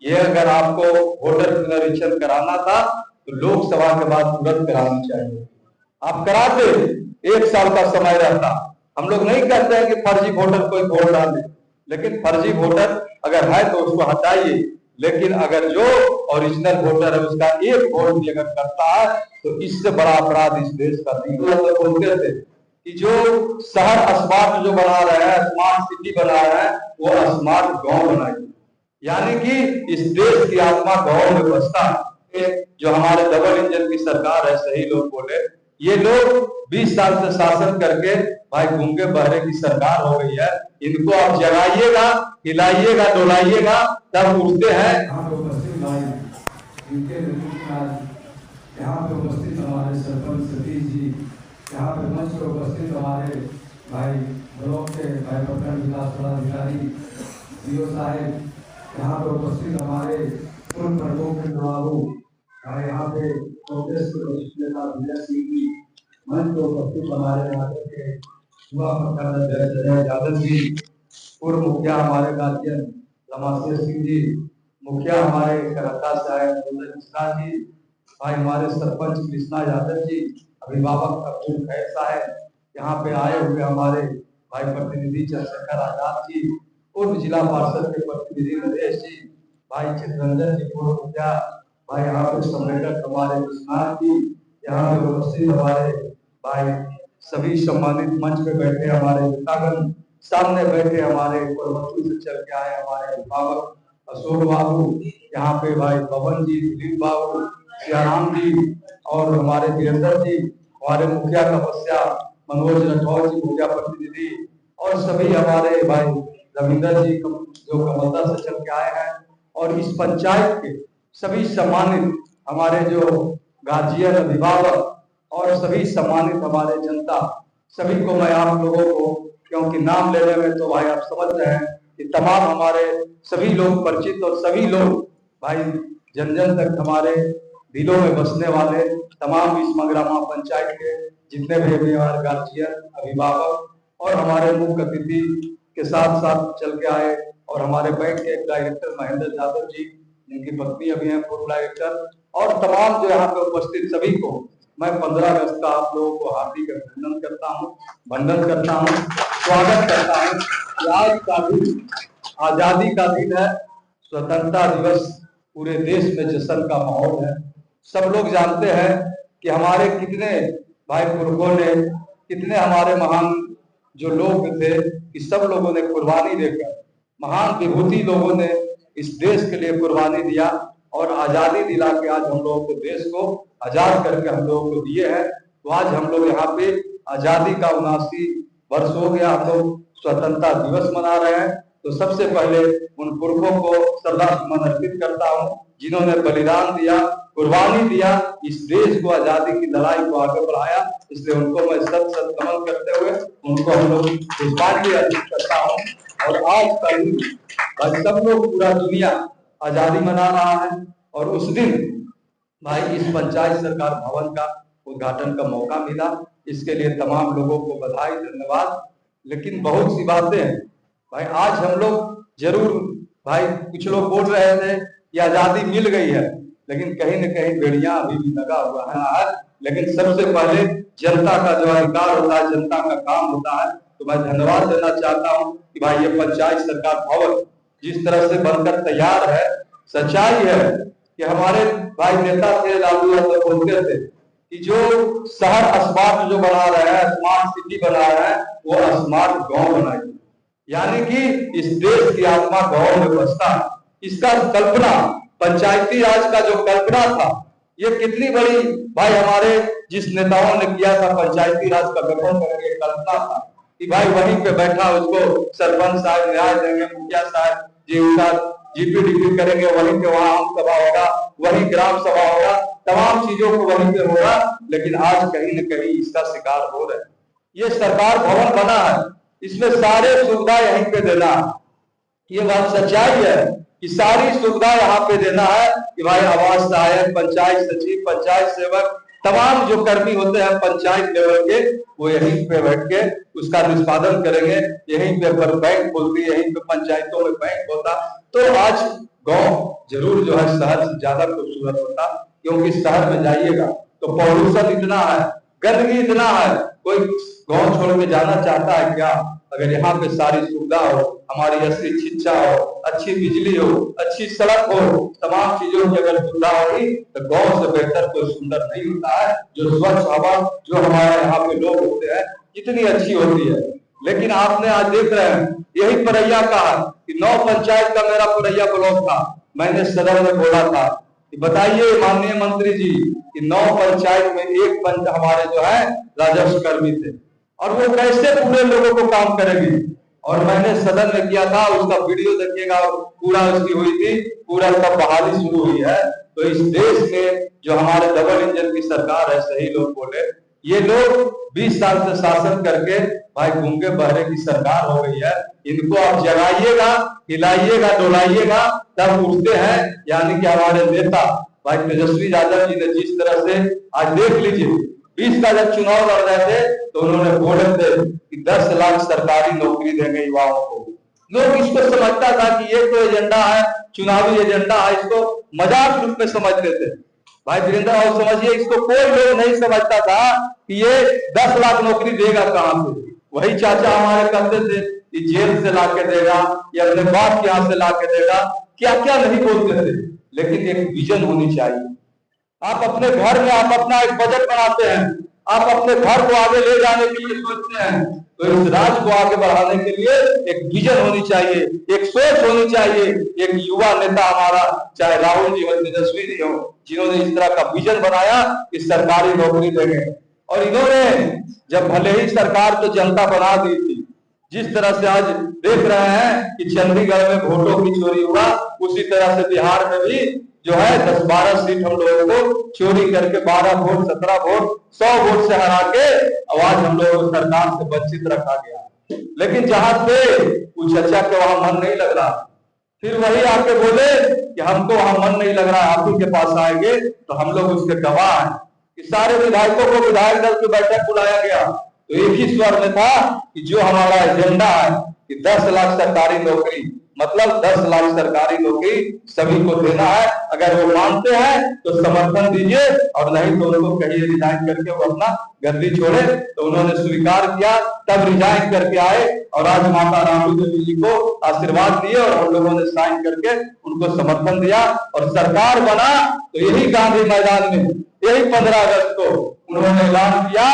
ये अगर आपको वोटर पुनरीक्षण कराना था तो लोकसभा के बाद तुरंत कराना चाहिए। आप कराते, 1 साल का समय रहता। हम लोग नहीं कहते हैं कि फर्जी वोटर कोई वोट डाले, लेकिन फर्जी वोटर अगर है तो उसको हटाइए। लेकिन अगर जो ओरिजिनल वोटर है उसका एक वोट भी अगर करता है तो इससे बड़ा अपराध इस देश का नहीं हुआ। तो बोलते थे कि जो शहर स्मार्ट जो बना रहे हैं, स्मार्ट सिटी बना रहे हैं, वो स्मार्ट गांव बनाइए। यानी कि इस देश की आत्मा गांव में बसता है। जो हमारे डबल इंजन की सरकार है, सही लोग बोले, ये लोग 20 साल से शासन करके भाई गूंगे बहरे की सरकार हो गई है। इनको आप जगाइएगा, हिलाइएगा, डोलाइएगा, तब उठते हैं। यहाँ पे उपस्थित भाई, इनके यहाँ पे उपस्थित हमारे सरपंच सतीश जी, यहाँ पे मंच पे उपस्थित हमारे भाई ब्लॉक के भाई प्रखंड विकास पदाधिकारी सीओ साहेब, यहाँ पे उपस्थित हमारे पूर्व प्रमुख नवाबू, यहाँ पे कांग्रेस के वरिष्ठ नेता विजय सिंह जी, मंच पे उपस्थित हमारे यहाँ के युवा प्रखंड अध्यक्ष यादव जी, पूर्व मुखिया हमारे गार्जियन रमाशेर सिंह जी, मुखिया हमारे करता साहब मिश्रा जी, भाई हमारे सरपंच कृष्णा यादव जी, अभिभावक अब्दुल खैर साहब, यहाँ पे आए हुए हमारे भाई प्रतिनिधि चंद्रशेखर आजाद जी, पूर्व जिला पार्षद के प्रतिनिधि नरेश जी, भाई चित्ररंजन जी पूर्व मुखिया, भाई यहाँ पे संवेदक हमारे विश्वनाथ जी, यहाँ पे उपस्थित हमारे भाई सभी सम्मानित मंच पे बैठे हमारे नेतागण, सामने बैठे हमारे कोरबत्तू से चल के आए हमारे अभिभावक अशोक बाबू, यहाँ पे भाई पवन जी, दिलीप बाबू, सियाराम जी और हमारे वीरेंद्र जी, हमारे मुखिया तपस्या मनोज राठौर जी मुखिया प्रतिनिधि, और सभी हमारे भाई रविंदर जी जो कमलदा से चल के आए हैं, और इस पंचायत के सभी सम्मानित हमारे जो गार्जियन अभिभावक और सभी सम्मानित हमारे जनता, सभी को मैं आप लोगों को, क्योंकि नाम लेने में तो भाई आप समझ रहे हैं कि तमाम हमारे सभी लोग परिचित और सभी लोग भाई जन जन तक हमारे दिलों में बसने वाले तमाम इस मंगरामा पंचायत के जितने भी हमारे गार्जियन अभिभावक और हमारे मुख्य अतिथि के साथ साथ चल के आए, और हमारे बैंक के डायरेक्टर महेंद्र यादव जी, जिनकी पत्नी अभी हैं पूर्व डायरेक्टर, और तमाम जो यहाँ पे उपस्थित सभी को मैं 15 अगस्त का आप लोगों को हार्दिक अभिनंदन करता हूँ, वंदन करता हूँ, स्वागत करता हूँ। आज का दिन आजादी का दिन है, स्वतंत्रता दिवस, पूरे देश में जश्न का माहौल है। सब लोग जानते हैं कि हमारे कितने भाई पुरखों ने, कितने हमारे महान जो लोग थे कि सब लोगों ने कुर्बानी देकर, महान विभूति लोगों ने इस देश के लिए कुर्बानी दिया और आजादी दिला के आज हम लोगों को, देश को आजाद करके हम लोगों को दिए हैं। तो आज हम लोग यहाँ पे आजादी का 79 वर्ष हो गया, हम लोग स्वतंत्रता दिवस मना रहे हैं। तो सबसे पहले उन पुरखों को श्रद्धा सुमन अर्पित करता हूँ जिन्होंने बलिदान दिया, कुर्बानी दिया, इस देश को आजादी की लड़ाई को आगे बढ़ाया। इसलिए उनको मैं सत सत नमन करते हुए उनको हम लोग पुष्पांजलि अर्पित करता हूँ। और आज का दिन सब लोग, पूरा दुनिया आजादी मना रहा है, और उस दिन भाई इस पंचायत सरकार भवन का उद्घाटन का मौका मिला, इसके लिए तमाम लोगों को बधाई, धन्यवाद। लेकिन बहुत सी बातें हैं भाई, आज हम लोग जरूर भाई, कुछ लोग बोल रहे थे कि आजादी मिल गई है, लेकिन कहीं न कहीं बेड़ियां अभी भी लगा हुआ है। लेकिन सबसे पहले जनता का जो अधिकार होता है, जनता का काम होता है। तो मैं धन्यवाद देना चाहता हूं कि भाई ये पंचायत सरकार भवन जिस तरह से बनकर तैयार है, सच्चाई है कि हमारे भाई नेता थे लालू यादव बोलते थे कि जो शहर स्मार्ट जो बना रहे हैं, स्मार्ट सिटी बना रहे हैं, वो स्मार्ट गांव बनाइए। यानी कि इस देश की आत्मा गांव में बसता है। इसका कल्पना पंचायती राज का जो कल्पना था, ये कितनी बड़ी भाई हमारे जिस नेताओं ने किया था, पंचायती राज का गठन करके कल्पना था कि भाई वहीं पे बैठा उसको सरपंच साहब न्याय देंगे, मुखिया साहब जी उसका जीपीडीपी करेंगे, वहीं पे वहां आम सभा होगा, वहीं ग्राम सभा होगा, तमाम चीजों को वहीं पे होगा। लेकिन आज कहीं न कहीं इसका शिकार हो रहे हैं। ये सरकार भवन बना है, इसमें सारे सुविधा यहीं पे देना है। ये बात सच्चाई है कि सारी सुविधा यहाँ पे देना है कि भाई आवास सहायक, पंचायत सचिव, पंचायत सेवक, तमाम जो कर्मी होते हैं पंचायत लेवल के, वो यहीं पे बैठ के उसका निष्पादन करेंगे। यहीं पे बैंक खुलती है, यहीं पे पंचायतों में बैंक होता। तो आज गांव जरूर जो है शहर से ज्यादा खूबसूरत होता, क्योंकि शहर में जाइएगा तो पॉल्यूशन इतना है, गंदगी इतना है, कोई गांव छोड़ के जाना चाहता है क्या? अगर यहाँ पे सारी सुविधा हो, हमारी अच्छी शिक्षा हो, अच्छी बिजली हो, अच्छी सड़क हो, तमाम चीजों की अगर सुविधा होगी तो गांव से बेहतर कोई सुंदर नहीं होता है। जो स्वच्छ हवा जो हमारे यहाँ पे लोग होते हैं कितनी अच्छी होती है। लेकिन आपने आज देख रहे हैं यही परैया का है कि 9 पंचायत का मेरा परैया ब्लॉक था। मैंने सदन में बोला था कि बताइए माननीय मंत्री जी कि 9 पंचायत में एक पंच हमारे जो है राजस्व कर्मी थे, और वो कैसे पूरे लोगों को काम करेगी। और मैंने सदन में किया था, उसका वीडियो देखिएगा, पूरा उसकी हुई थी, पूरा उसका बहाली शुरू हुई है। तो इस देश में जो हमारे डबल इंजन की सरकार है, सही लोग बोले, ये लोग 20 साल से शासन करके भाई गूंगे बहरे की सरकार हो गई है। इनको आप जगाइएगा, हिलाइएगा, डोलाइएगा, तब उठते हैं। यानी कि हमारे नेता भाई तेजस्वी यादव जी ने जिस तरह से आज देख लीजिए 20 का जब चुनाव लड़ रहे थे तो उन्होंने बोले थे कि 10 लाख सरकारी नौकरी देंगे युवाओं को। लोग इसको समझता था कि ये तो एजेंडा है, चुनावी एजेंडा है, इसको मजाक रूप में समझते थे। भाई वीरेंद्र, और समझिए इसको कोई लोग नहीं समझता था कि ये 10 लाख नौकरी देगा कहां से। वही चाचा हमारे कहते थे कि जेल से लाके देगा या अपने बाप के यहाँ से लाके देगा, क्या क्या नहीं बोलते थे। लेकिन एक विजन होनी चाहिए। आप अपने घर में आप अपना एक बजट बनाते हैं, आप अपने घर को आगे ले जाने के लिए सोचते हैं, तो इस राज्य को आगे बढ़ाने के लिए एक विजन होनी चाहिए, एक सोच होनी चाहिए। एक युवा नेता हमारा, चाहे राहुल जी हो, तेजस्वी जी हो, जिन्होंने इस तरह का विजन बनाया कि सरकारी नौकरी देंगे। और इन्होंने जब भले ही सरकार तो जनता बना दी थी, जिस तरह से आज देख रहे हैं कि चंडीगढ़ में वोटों की चोरी हुआ, उसी तरह से बिहार में भी जो है 10-12 सीट हम लोगों को चोरी करके 12 वोट, 17 वोट, 100 वोट से हरा के आवाज हम लोगों को सरकार से वंचित रखा गया। लेकिन जहां थे उस चर्चा के वहां मन नहीं लग रहा, फिर वही आके बोले कि हमको वहां मन नहीं लग रहा, आप ही के पास आएंगे। तो हम लोग उसके गवाह हैं कि सारे विधायकों को विधायक दल की बैठक बुलाया गया, तो एक ही स्वर में था कि जो हमारा एजेंडा है कि 10 लाख सरकारी नौकरी, मतलब 10 लाख सरकारी नौकरी सभी को देना है। अगर वो मानते हैं तो समर्थन दीजिए, और नहीं तो उनको कहिए रिजाइन करके वो अपना गद्दी छोड़े। तो उन्होंने स्वीकार किया, तब रिजाइन करके आए, और आज माता रानी देवी जी को आशीर्वाद दिए और हम लोगों ने साइन करके उनको समर्थन दिया और सरकार बना। तो यही गांधी मैदान में यही 15 अगस्त को उन्होंने ऐलान किया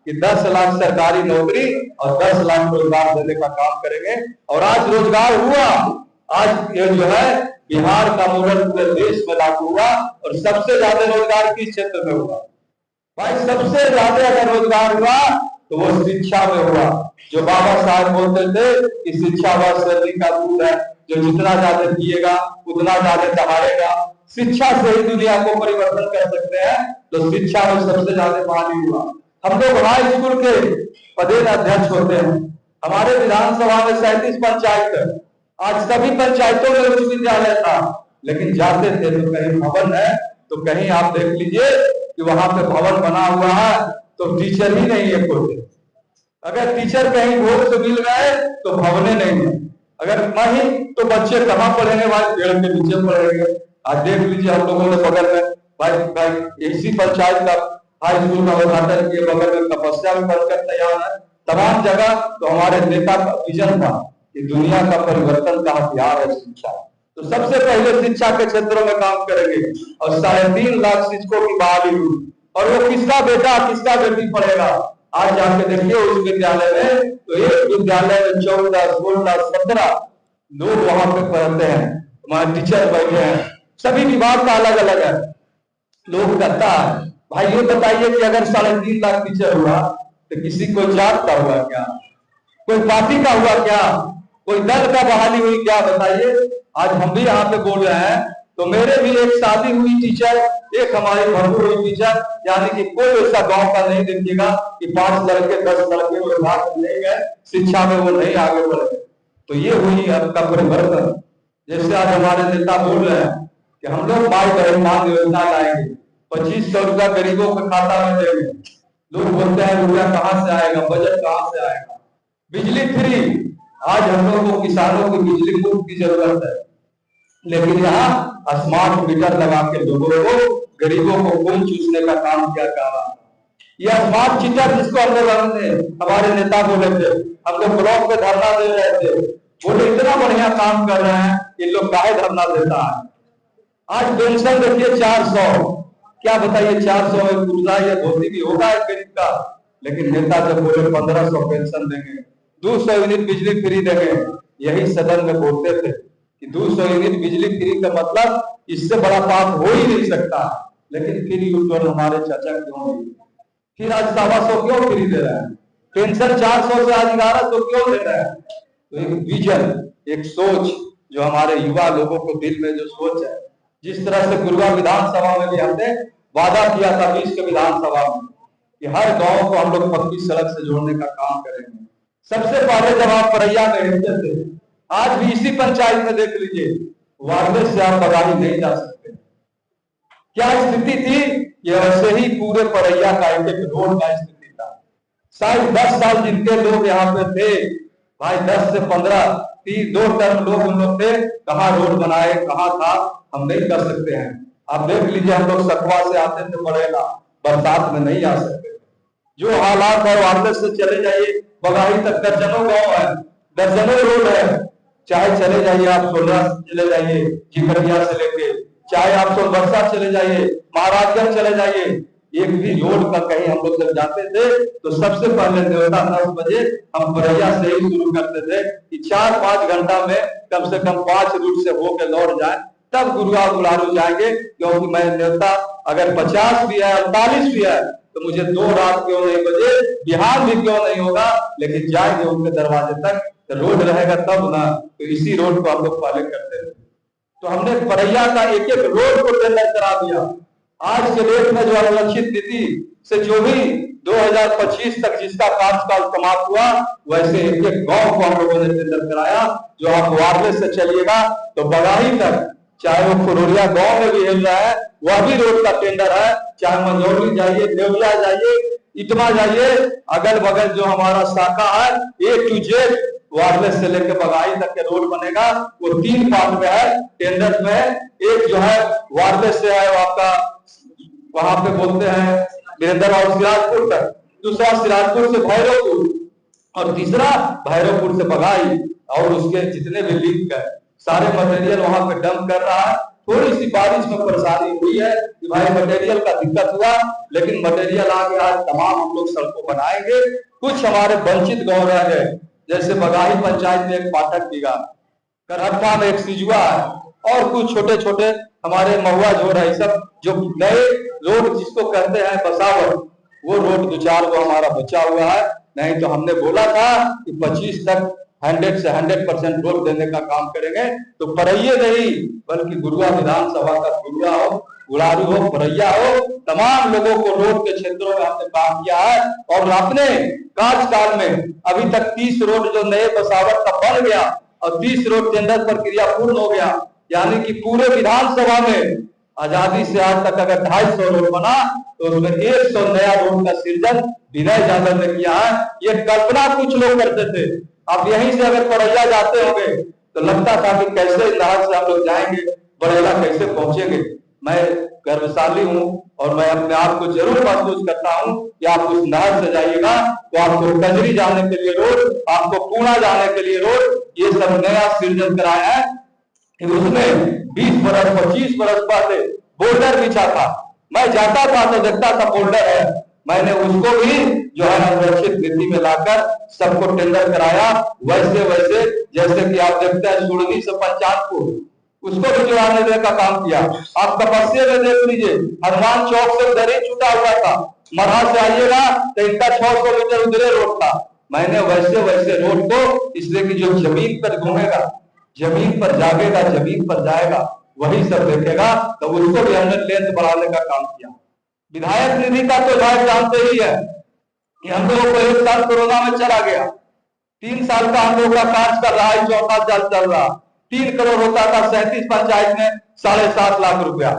कि 10 लाख सरकारी नौकरी और 10 लाख रोजगार देने का काम करेंगे। और आज रोजगार हुआ। आज ये जो है बिहार का मॉडल पूरे देश में लागू हुआ, और सबसे ज्यादा रोजगार किस क्षेत्र में हुआ? भाई सबसे ज्यादा अगर रोजगार हुआ तो वो शिक्षा में हुआ। जो बाबा साहब बोलते थे कि शिक्षा वह सर्दी का दूध है, जो जितना ज्यादा पिएगा उतना ज्यादा दहाड़ेगा। शिक्षा से ही दुनिया को परिवर्तन कर सकते हैं। तो शिक्षा में सबसे ज्यादा बहाली हुआ। हम लोग हाई स्कूल के पदेन अध्यक्ष होते हैं। हमारे विधानसभा में 37 पंचायत है। आज सभी पंचायतों में उच्च विद्यालय था, लेकिन जाते थे तो कहीं भवन है, तो कहीं आप देख लीजिए कि वहां पे भवन बना हुआ है तो टीचर ही नहीं है कोई। अगर टीचर कहीं भोग से मिल गए तो भवने नहीं है। अगर नहीं तो बच्चे कहाँ पढ़ेंगे? भाई पेड़ के नीचे पढ़ेंगे। आज देख लीजिए हम लोगों ने बगल में भाई इसी पंचायत का हाई स्कूल का उद्घाटन किए, बगल में तपस्या भी बनकर तैयार है। तमाम जगह तो हमारे नेता का विजन था कि दुनिया का परिवर्तन का हथियार है शिक्षा। तो सबसे पहले शिक्षा के क्षेत्रों में काम करेंगे, और 3.5 लाख शिक्षकों की बहाली हुई। और वो किसका बेटा किसका बेटी पढ़ेगा? आज जाके देखिए उस विद्यालय में, तो एक विद्यालय में 14, 16, 17 लोग वहां पे पढ़ते हैं, हमारे टीचर बैठे हैं। सभी विभाग का अलग अलग है। लोग कहता है भाई ये बताइए कि अगर 3.5 लाख टीचर हुआ तो किसी को जात का हुआ क्या? कोई पार्टी का हुआ क्या? कोई दल का बहाली हुई क्या? बताइए। आज हम भी यहाँ पे बोल रहे हैं, तो मेरे भी एक शादी हुई टीचर, एक हमारी भरपूर हुई टीचर, यानी कि कोई ऐसा गांव का नहीं देखिएगा कि 5 लड़के 10 लड़के वो भाग नहीं गए, शिक्षा में वो नहीं आगे बढ़े। तो ये हुई आपका परिवर्तन। जैसे आज हमारे नेता बोल रहे हैं कि हम लोग माई बहन मान योजना लाएंगे, 2500 रुपया गरीबों के खाता में देंगे। लोग बोलते हैं रुपया कहाँ से आएगा, बजट कहाँ से आएगा? बिजली फ्री। आज हम लोग को किसानों की बिजली मुफ्त की जरूरत है, लेकिन यहाँ स्मार्ट मीटर लगा के लोगों को, गरीबों को खून चूसने का काम किया जा रहा था। यह स्मार्ट मीटर जिसको हम लोग हमारे नेता बोले थे, हम लोग ब्लॉक पे धरना दे रहे थे, बोले इतना बढ़िया काम कर रहे हैं, इन लोग काहे धरना देता है। आज पेंशन देखिए 400, क्या बताइए 400 में कुर्ता या धोती भी होगा एक गरीब का, लेकिन नेता जब बोले 1500 पेंशन देंगे, 200 यूनिट बिजली फ्री देंगे, यही सदन में बोलते थे कि 200 यूनिट बिजली फ्री का मतलब इससे बड़ा पाप हो ही नहीं सकता, लेकिन फिर यूट्यूब हमारे चाचा क्यों नहीं, फिर आज 125 क्यों फ्री दे रहा है, पेंशन 400 से आज 1100 क्यों दे रहा है। तो एक विजन, एक सोच जो हमारे युवा लोगों को दिल में जो सोच है, जिस तरह से गुरुआ विधानसभा में भी हमने वादा किया था 20 के विधानसभा में कि हर गांव को हम लोग पक्की सड़क से जोड़ने का काम करेंगे। सबसे पहले जब आप परैया में रहते थे, आज भी इसी पंचायत में देख लीजिए, वार्ड से आप बगाही नहीं जा सकते। क्या स्थिति थी, ये वैसे ही पूरे परैया का एक एक रोड का स्थिति था। शायद 10 साल जिनके लोग यहाँ पे थे भाई, 10 से 15 2 टर्म लोग हम लोग थे, कहाँ रोड बनाए, कहाँ था, हम नहीं कर सकते हैं। आप देख लीजिए, हम लोग सकवा से आते थे बड़ेला, बरसात में नहीं आ सकते। जो हालात है वार्ड से चले जाइए, बगाही तक दर्जनों गांव है, दर्जनों रोड है, चाहे चले जाइए आप सोलरा चले जाइए, जिकरिया से लेके, चाहे आप सोलबरसा चले जाइए, महाराजगंज चले जाइए, एक भी रोड का कहीं हम लोग जब जाते थे तो सबसे पहले न्योता 10 बजे हम परैया से ही शुरू करते थे कि 4-5 घंटा में कम से कम 5 रूट से होकर लौट जाए, तब गुरुआ गुलारू जाएंगे। क्योंकि मैं न्योता अगर 50 भी है, 48 भी है, तो मुझे 2 रात क्यों नहीं बजे, बिहार भी क्यों नहीं होगा, लेकिन जाएंगे उनके दरवाजे तक। तो रोड रहेगा तब ना, तो इसी रोड को हम लोग पहले करते थे। तो हमने परैया का एक एक रोड को टेंडर करा दिया। आज के डेट में जो अनुलक्षित नीति से जो भी 2025 तक जिसका कार्यकाल समाप्त हुआ, वैसे एक एक गांव को हम लोगों ने टेंडर कराया। जो आप वार्ड से चलिएगा तो बगाही तक, चाहे वो फुरोरिया गांव में भी हिल रहा है, वह भी रोड का टेंडर है। चाहे मंझौली जाइए, देवलिया जाइए, इटवा जाइए, अगल बगल जो हमारा शाखा है A to Z वार्ड से लेकर बगाही तक के रोड बनेगा। वो 3 पार्ट में है टेंडर में। एक जो है वार्ड से है वो आपका वहां पे बोलते हैं वीरेंद्र और सिराजपुर तक, दूसरा सिराजपुर से भैरवपुर, और तीसरा भैरवपुर से बगाही। और उसके जितने भी लिंक है सारे मटेरियल वहां पे डंप कर रहा है। थोड़ी सी बारिश में परेशानी हुई है कि भाई मटेरियल का दिक्कत हुआ, लेकिन मटेरियल आगे आज तमाम हम लोग सड़कों बनाएंगे। कुछ हमारे वंचित गांव रह गए, जैसे बगाही पंचायत में एक पाठक बीघा, करहट्टा में एक सिजुआ है, और कुछ छोटे छोटे हमारे महुआ जोड़ है, सब जो नए रोड जिसको कहते हैं बसावट, वो रोड 2-4 को हमारा बचा हुआ है। नहीं तो हमने बोला था कि 25 तक 100 से 100% रोड देने का काम करेंगे। तो परैये नहीं बल्कि गुरुआ विधानसभा का गुरुआ हो, गुलारू हो, परैया हो, तमाम लोगों को रोड के क्षेत्रों में हमने काम किया है। और अपने कार्यकाल में अभी तक 30 रोड जो नए बसावट का बन गया और 30 रोड टेंडर प्रक्रिया पूर्ण हो गया। यानी कि पूरे विधानसभा में आजादी से आज तक अगर 250 रोड बना तो उसमें 100 नया रोड का सृजन विनय यादव ने किया है। ये कल्पना कुछ लोग करते थे। अब यहीं से अगर परैया जाते होंगे तो लगता था कि कैसे नहर से हम लोग जाएंगे, बड़ेला कैसे पहुंचेंगे। मैं गर्वशाली हूं और मैं अपने आप को जरूर महसूस करता हूं कि आप उस नहर से जाइएगा तो आपको कजरी जाने के लिए रोड, आपको पूना जाने के लिए रोड, ये सब नया सृजन कराया है। उसमें 20 बरस 25 बरस पहले बोल्डर बिछा था, मैं जाता था तो देखता था बोल्डर है। मैंने उसको भी जो है अनुरक्षित नीति में लाकर सबको टेंडर कराया। वैसे वैसे जैसे कि आप देखते हैं सुड़नी से पंचायतपुर, उसको भी जुड़ाने देने का काम किया। आप तपस्या में देख लीजिए, हनुमान चौक से उधर ही छूटा हुआ था, मरहा से आइएगा तो इनका 600 मीटर उधरे रोड था। मैंने वैसे वैसे रोड को, इसलिए कि जो जमीन पर घूमेगा, जमीन पर जागेगा, जमीन पर जाएगा, वही सब देखेगा। तो उसको भी हमने लेंथ बढ़ाने का काम किया। विधायक निधि का तो भाई जानते ही है कि हम लोगों को 1 साल कोरोना में चला गया, 3 साल का हम लोग का कार्य कर रहा है, 4 साल चल रहा, 3 करोड़ होता था 37 पंचायत में 7.5 लाख रुपया।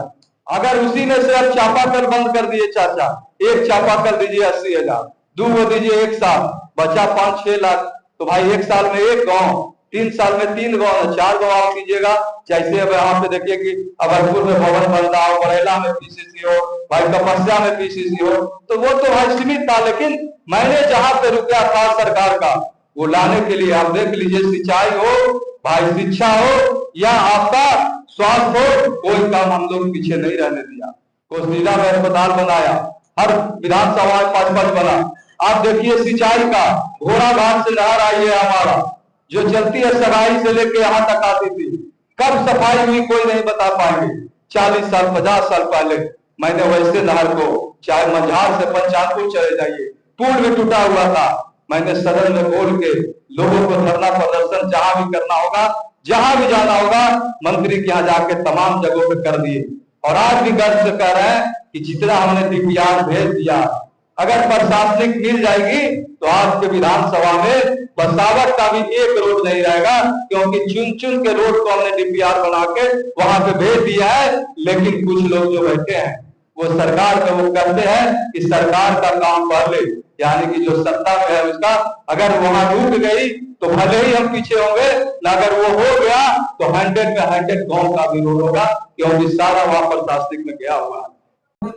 अगर उसी में से अब चापाकल बंद कर दिए चाचा, एक चापाकल दीजिए 80,000, 2 वो दीजिए 1 साल, बचा 5-6 लाख। तो भाई 1 साल में एक गांव 3 साल में 3 गांव 4 गांव कीजिएगा। जैसे अब यहाँ पे देखिए कि अभरपुर में भवन बन रहा हो, बरेला में पीसीसी हो, भाई तपस्या में पीसीसी हो, तो वो तो भाई सीमित था, लेकिन मैंने जहां पे रुपया था सरकार का वो लाने के लिए आप देख लीजिए, सिंचाई हो, भाई शिक्षा हो या आपका स्वास्थ्य हो, कोई काम हम लोग पीछे नहीं रहने दिया। कोसलीला में अस्पताल बनाया, हर विधानसभा में 5-5 बना। आप देखिए सिंचाई का, घोड़ा घाट से नहर आई है हमारा, जो चलती है सगाई से लेके यहाँ तक आती थी, कब सफाई हुई कोई नहीं बता पाएंगे। 40 साल 50 साल पहले मैंने वैसे नहर को, चाहे मंझार से पंचानपुर चले जाइए, पुल भी टूटा हुआ था, मैंने सदन में बोल के लोगों को धरना प्रदर्शन जहां भी करना होगा, जहां भी जाना होगा, मंत्री के यहाँ जाके तमाम जगहों पे कर दिए। और आज भी गर्व से कह रहे हैं कि जितना हमने डीपीआर भेज दिया, अगर प्रशासनिक मिल जाएगी तो आपके विधानसभा में बसावट का भी एक रोड नहीं रहेगा, क्योंकि चुन चुन के रोड को हमने डीपीआर बना के वहां पे भेज दिया है। लेकिन कुछ लोग जो बैठे हैं वो सरकार का वो कहते हैं कि सरकार का काम पहले, यानी कि जो सत्ता में है उसका, अगर वहां रुक गई तो भले ही हम पीछे होंगे, ना अगर वो हो गया तो 100 में 100 गांव का भी रोड होगा, क्योंकि सारा वहां प्रशासनिक में गया हुआ है।